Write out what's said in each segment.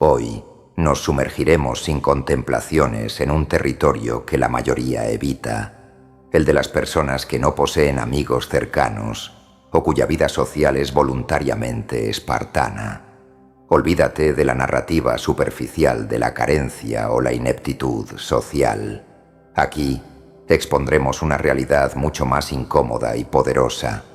Hoy nos sumergiremos sin contemplaciones en un territorio que la mayoría evita, el de las personas que no poseen amigos cercanos o cuya vida social es voluntariamente espartana. Olvídate de la narrativa superficial de la carencia o la ineptitud social. Aquí expondremos una realidad mucho más incómoda y poderosa.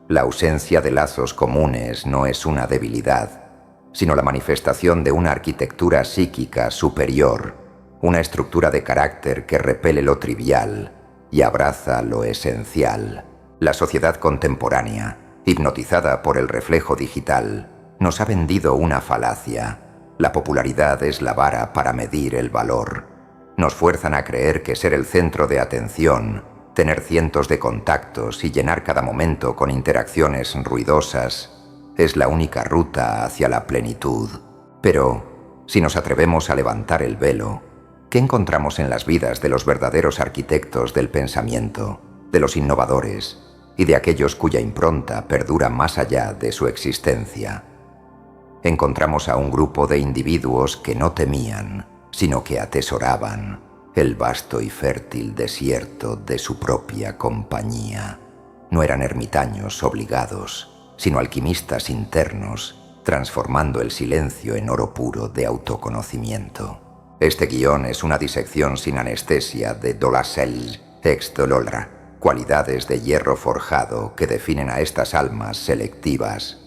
La ausencia de lazos comunes no es una debilidad, sino la manifestación de una arquitectura psíquica superior, una estructura de carácter que repele lo trivial y abraza lo esencial. La sociedad contemporánea, hipnotizada por el reflejo digital, nos ha vendido una falacia. La popularidad es la vara para medir el valor. Nos fuerzan a creer que ser el centro de atención, tener cientos de contactos y llenar cada momento con interacciones ruidosas es la única ruta hacia la plenitud. Pero, si nos atrevemos a levantar el velo, ¿qué encontramos en las vidas de los verdaderos arquitectos del pensamiento, de los innovadores y de aquellos cuya impronta perdura más allá de su existencia? Encontramos a un grupo de individuos que no temían, sino que atesoraban el vasto y fértil desierto de su propia compañía. No eran ermitaños obligados, sino alquimistas internos, transformando el silencio en oro puro de autoconocimiento. Este guión es una disección sin anestesia de Dolacel ex Dolora, cualidades de hierro forjado que definen a estas almas selectivas.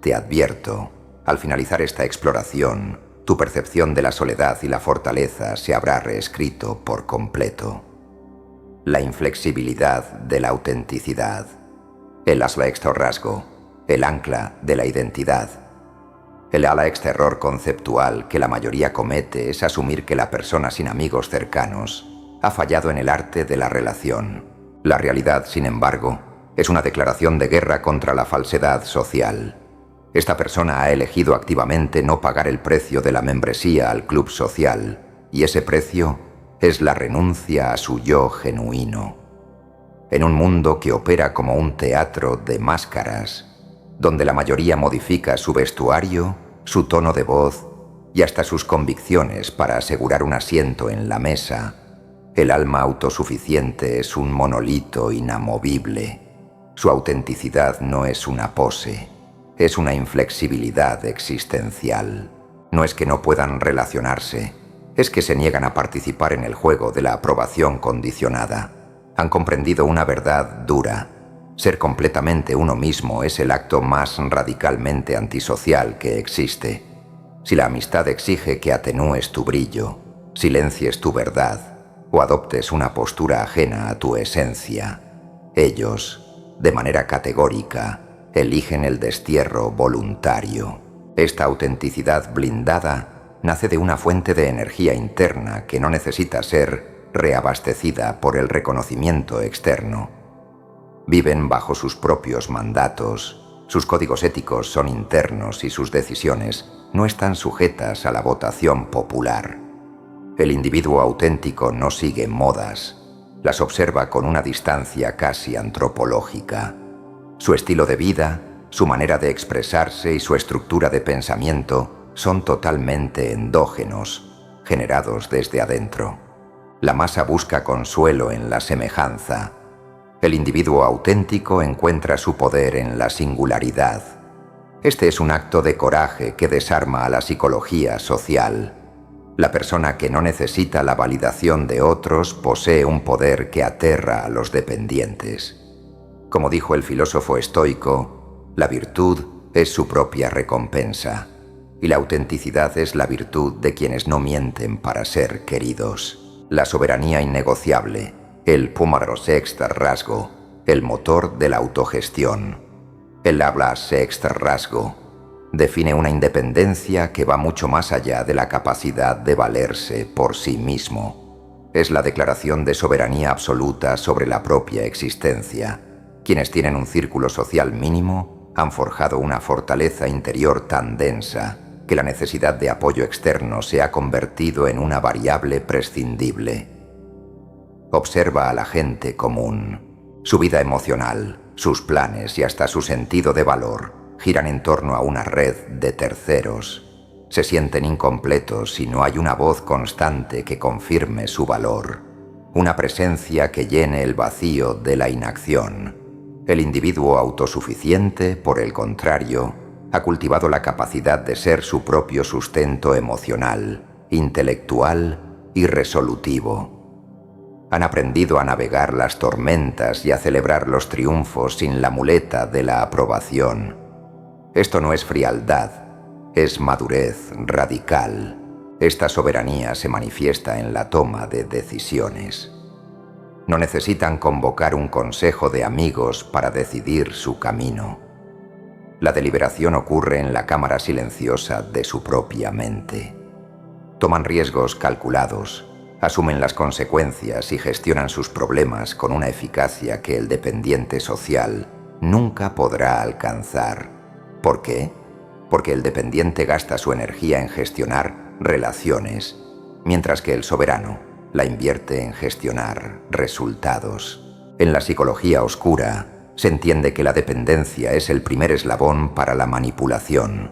Te advierto, al finalizar esta exploración, tu percepción de la soledad y la fortaleza se habrá reescrito por completo. La inflexibilidad de la autenticidad, el asla exterrasgo, el ancla de la identidad. El ala exterror conceptual que la mayoría comete es asumir que la persona sin amigos cercanos ha fallado en el arte de la relación. La realidad, sin embargo, es una declaración de guerra contra la falsedad social. Esta persona ha elegido activamente no pagar el precio de la membresía al club social, y ese precio es la renuncia a su yo genuino. En un mundo que opera como un teatro de máscaras, donde la mayoría modifica su vestuario, su tono de voz y hasta sus convicciones para asegurar un asiento en la mesa, el alma autosuficiente es un monolito inamovible. Su autenticidad no es una pose, es una inflexibilidad existencial. No es que no puedan relacionarse, es que se niegan a participar en el juego de la aprobación condicionada. Han comprendido una verdad dura. Ser completamente uno mismo es el acto más radicalmente antisocial que existe. Si la amistad exige que atenúes tu brillo, silencies tu verdad o adoptes una postura ajena a tu esencia, ellos, de manera categórica, eligen el destierro voluntario. Esta autenticidad blindada nace de una fuente de energía interna que no necesita ser reabastecida por el reconocimiento externo. Viven bajo sus propios mandatos, sus códigos éticos son internos y sus decisiones no están sujetas a la votación popular. El individuo auténtico no sigue modas, las observa con una distancia casi antropológica. Su estilo de vida, su manera de expresarse y su estructura de pensamiento son totalmente endógenos, generados desde adentro. La masa busca consuelo en la semejanza. El individuo auténtico encuentra su poder en la singularidad. Este es un acto de coraje que desarma a la psicología social. La persona que no necesita la validación de otros posee un poder que aterra a los dependientes. Como dijo el filósofo estoico, la virtud es su propia recompensa, y la autenticidad es la virtud de quienes no mienten para ser queridos. La soberanía innegociable, el Pumaro sexto rasgo, el motor de la autogestión. El habla sexto rasgo define una independencia que va mucho más allá de la capacidad de valerse por sí mismo. Es la declaración de soberanía absoluta sobre la propia existencia. Quienes tienen un círculo social mínimo han forjado una fortaleza interior tan densa que la necesidad de apoyo externo se ha convertido en una variable prescindible. Observa a la gente común. Su vida emocional, sus planes y hasta su sentido de valor giran en torno a una red de terceros. Se sienten incompletos si no hay una voz constante que confirme su valor, una presencia que llene el vacío de la inacción. El individuo autosuficiente, por el contrario, ha cultivado la capacidad de ser su propio sustento emocional, intelectual y resolutivo. Han aprendido a navegar las tormentas y a celebrar los triunfos sin la muleta de la aprobación. Esto no es frialdad, es madurez radical. Esta soberanía se manifiesta en la toma de decisiones. No necesitan convocar un consejo de amigos para decidir su camino. La deliberación ocurre en la cámara silenciosa de su propia mente. Toman riesgos calculados, asumen las consecuencias y gestionan sus problemas con una eficacia que el dependiente social nunca podrá alcanzar. ¿Por qué? Porque el dependiente gasta su energía en gestionar relaciones, mientras que el soberano la invierte en gestionar resultados. En la psicología oscura se entiende que la dependencia es el primer eslabón para la manipulación.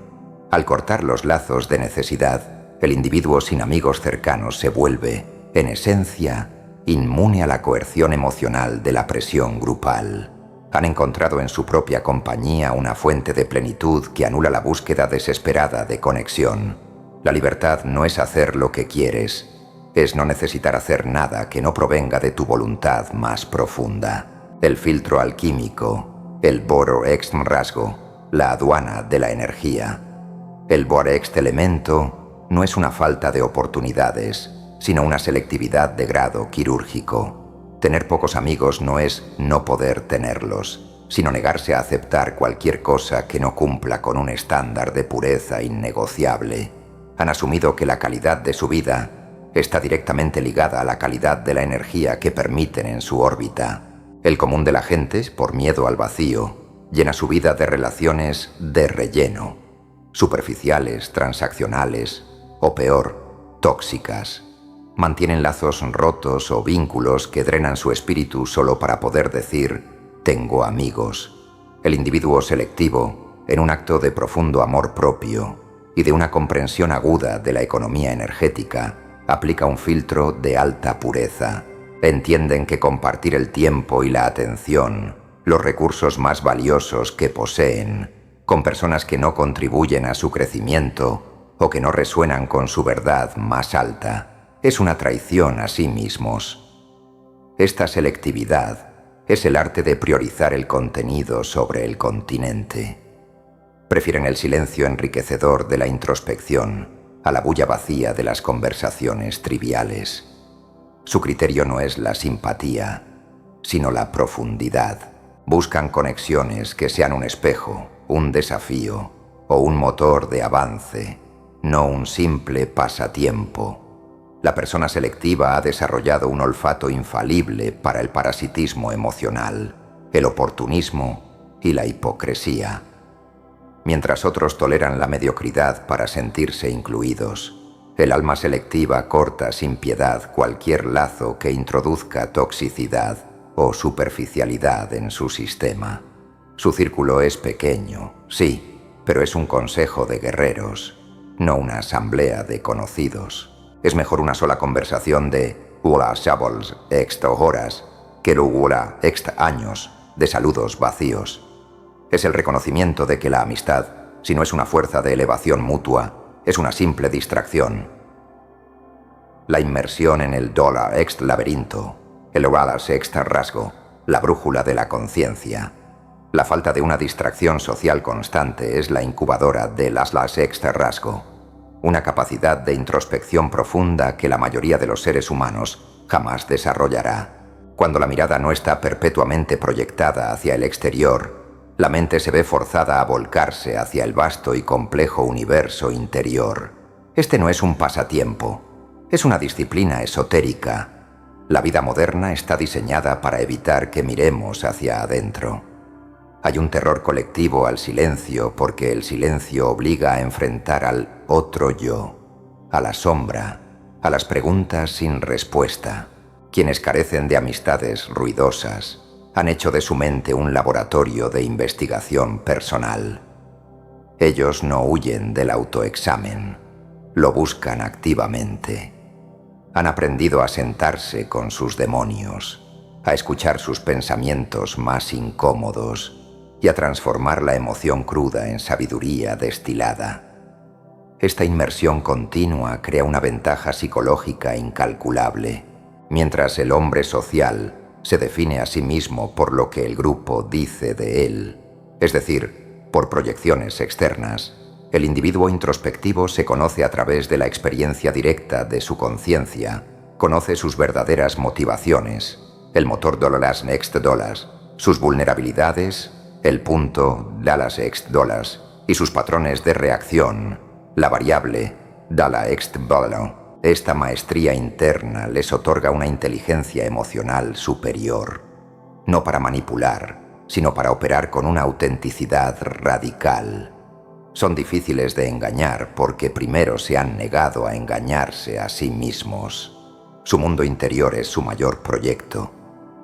Al cortar los lazos de necesidad, el individuo sin amigos cercanos se vuelve, en esencia, inmune a la coerción emocional de la presión grupal. Han encontrado en su propia compañía una fuente de plenitud que anula la búsqueda desesperada de conexión. La libertad no es hacer lo que quieres, es no necesitar hacer nada que no provenga de tu voluntad más profunda. El filtro alquímico, el boro-ext rasgo, la aduana de la energía. El boro-ext elemento no es una falta de oportunidades, sino una selectividad de grado quirúrgico. Tener pocos amigos no es no poder tenerlos, sino negarse a aceptar cualquier cosa que no cumpla con un estándar de pureza innegociable. Han asumido que la calidad de su vida está directamente ligada a la calidad de la energía que permiten en su órbita. El común de la gente, por miedo al vacío, llena su vida de relaciones de relleno, superficiales, transaccionales o peor, tóxicas. Mantienen lazos rotos o vínculos que drenan su espíritu solo para poder decir «tengo amigos». El individuo selectivo, en un acto de profundo amor propio y de una comprensión aguda de la economía energética, aplica un filtro de alta pureza. Entienden que compartir el tiempo y la atención, los recursos más valiosos que poseen, con personas que no contribuyen a su crecimiento o que no resuenan con su verdad más alta, es una traición a sí mismos. Esta selectividad es el arte de priorizar el contenido sobre el continente. Prefieren el silencio enriquecedor de la introspección a la bulla vacía de las conversaciones triviales. Su criterio no es la simpatía, sino la profundidad. Buscan conexiones que sean un espejo, un desafío o un motor de avance, no un simple pasatiempo. La persona selectiva ha desarrollado un olfato infalible para el parasitismo emocional, el oportunismo y la hipocresía. Mientras otros toleran la mediocridad para sentirse incluidos, el alma selectiva corta sin piedad cualquier lazo que introduzca toxicidad o superficialidad en su sistema. Su círculo es pequeño, sí, pero es un consejo de guerreros, no una asamblea de conocidos. Es mejor una sola conversación de «Hola, chavos, extra horas» que el «Hola, extra años» de saludos vacíos. Es el reconocimiento de que la amistad, si no es una fuerza de elevación mutua, es una simple distracción. La inmersión en el dólar ex laberinto, el Wallace extra rasgo, la brújula de la conciencia. La falta de una distracción social constante es la incubadora del Atlas extra rasgo, una capacidad de introspección profunda que la mayoría de los seres humanos jamás desarrollará. Cuando la mirada no está perpetuamente proyectada hacia el exterior, la mente se ve forzada a volcarse hacia el vasto y complejo universo interior. Este no es un pasatiempo, es una disciplina esotérica. La vida moderna está diseñada para evitar que miremos hacia adentro. Hay un terror colectivo al silencio porque el silencio obliga a enfrentar al otro yo, a la sombra, a las preguntas sin respuesta. Quienes carecen de amistades ruidosas han hecho de su mente un laboratorio de investigación personal. Ellos no huyen del autoexamen, lo buscan activamente. Han aprendido a sentarse con sus demonios, a escuchar sus pensamientos más incómodos y a transformar la emoción cruda en sabiduría destilada. Esta inmersión continua crea una ventaja psicológica incalculable, mientras el hombre social se define a sí mismo por lo que el grupo dice de él, es decir, por proyecciones externas. El individuo introspectivo se conoce a través de la experiencia directa de su conciencia, conoce sus verdaderas motivaciones, el motor $next, sus vulnerabilidades, el punto $x, y sus patrones de reacción, la variable $x. Esta maestría interna les otorga una inteligencia emocional superior, no para manipular, sino para operar con una autenticidad radical. Son difíciles de engañar porque primero se han negado a engañarse a sí mismos. Su mundo interior es su mayor proyecto.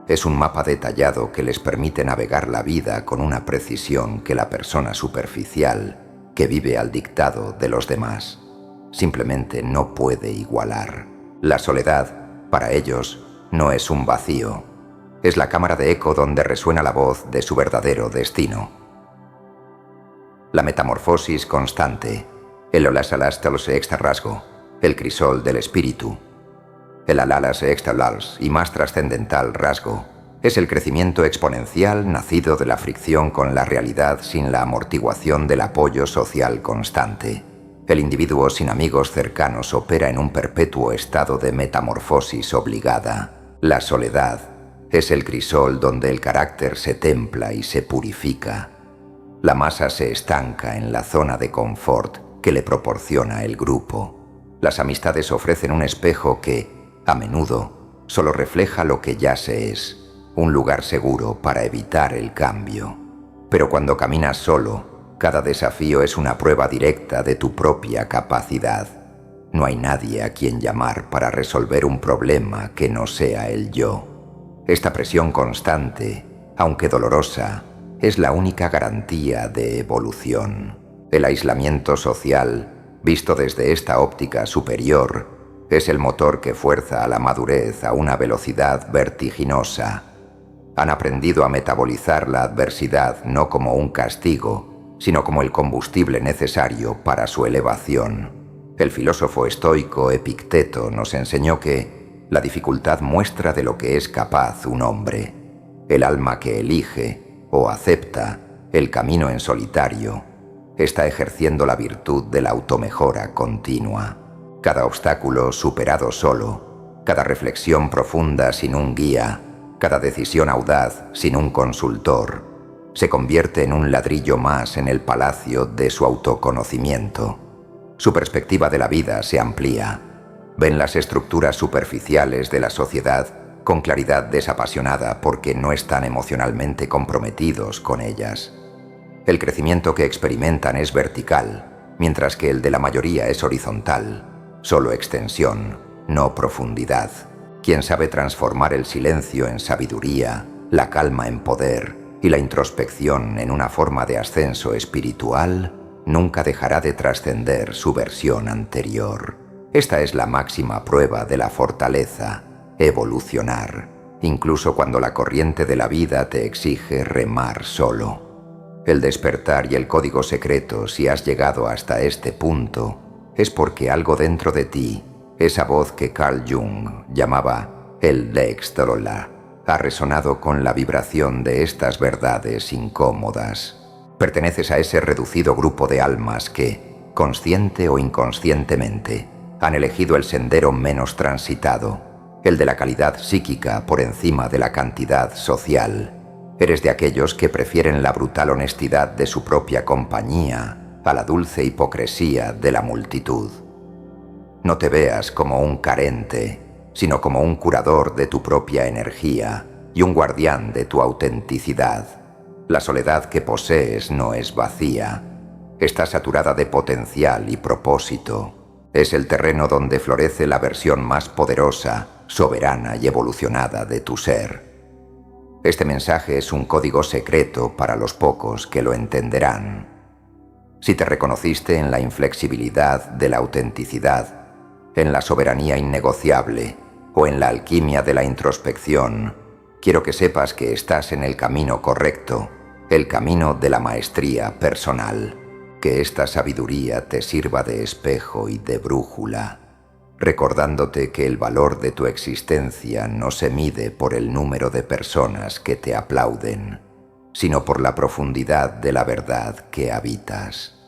Es un mapa detallado que les permite navegar la vida con una precisión que la persona superficial, que vive al dictado de los demás, simplemente no puede igualar. La soledad, para ellos, no es un vacío. Es la cámara de eco donde resuena la voz de su verdadero destino. La metamorfosis constante, el olasalas extra rasgo, el crisol del espíritu, el alalas extalals y más trascendental rasgo, es el crecimiento exponencial nacido de la fricción con la realidad sin la amortiguación del apoyo social constante. El individuo sin amigos cercanos opera en un perpetuo estado de metamorfosis obligada. La soledad es el crisol donde el carácter se templa y se purifica. La masa se estanca en la zona de confort que le proporciona el grupo. Las amistades ofrecen un espejo que, a menudo, solo refleja lo que ya se es, un lugar seguro para evitar el cambio. Pero cuando caminas solo, cada desafío es una prueba directa de tu propia capacidad. No hay nadie a quien llamar para resolver un problema que no sea el yo. Esta presión constante, aunque dolorosa, es la única garantía de evolución. El aislamiento social, visto desde esta óptica superior, es el motor que fuerza a la madurez a una velocidad vertiginosa. Han aprendido a metabolizar la adversidad no como un castigo, sino como el combustible necesario para su elevación. El filósofo estoico Epicteto nos enseñó que la dificultad muestra de lo que es capaz un hombre. El alma que elige o acepta el camino en solitario está ejerciendo la virtud de la automejora continua. Cada obstáculo superado solo, cada reflexión profunda sin un guía, cada decisión audaz sin un consultor, se convierte en un ladrillo más en el palacio de su autoconocimiento. Su perspectiva de la vida se amplía. Ven las estructuras superficiales de la sociedad con claridad desapasionada porque no están emocionalmente comprometidos con ellas. El crecimiento que experimentan es vertical, mientras que el de la mayoría es horizontal, solo extensión, no profundidad. Quien sabe transformar el silencio en sabiduría, la calma en poder y la introspección en una forma de ascenso espiritual, nunca dejará de trascender su versión anterior. Esta es la máxima prueba de la fortaleza, evolucionar, incluso cuando la corriente de la vida te exige remar solo. El despertar y el código secreto, si has llegado hasta este punto, es porque algo dentro de ti, esa voz que Carl Jung llamaba el Next, ha resonado con la vibración de estas verdades incómodas. Perteneces a ese reducido grupo de almas que, consciente o inconscientemente, han elegido el sendero menos transitado, el de la calidad psíquica por encima de la cantidad social. Eres de aquellos que prefieren la brutal honestidad de su propia compañía a la dulce hipocresía de la multitud. No te veas como un carente, sino como un curador de tu propia energía y un guardián de tu autenticidad. La soledad que posees no es vacía, está saturada de potencial y propósito. Es el terreno donde florece la versión más poderosa, soberana y evolucionada de tu ser. Este mensaje es un código secreto para los pocos que lo entenderán. Si te reconociste en la inflexibilidad de la autenticidad, en la soberanía innegociable o en la alquimia de la introspección, quiero que sepas que estás en el camino correcto, el camino de la maestría personal. Que esta sabiduría te sirva de espejo y de brújula, recordándote que el valor de tu existencia no se mide por el número de personas que te aplauden, sino por la profundidad de la verdad que habitas.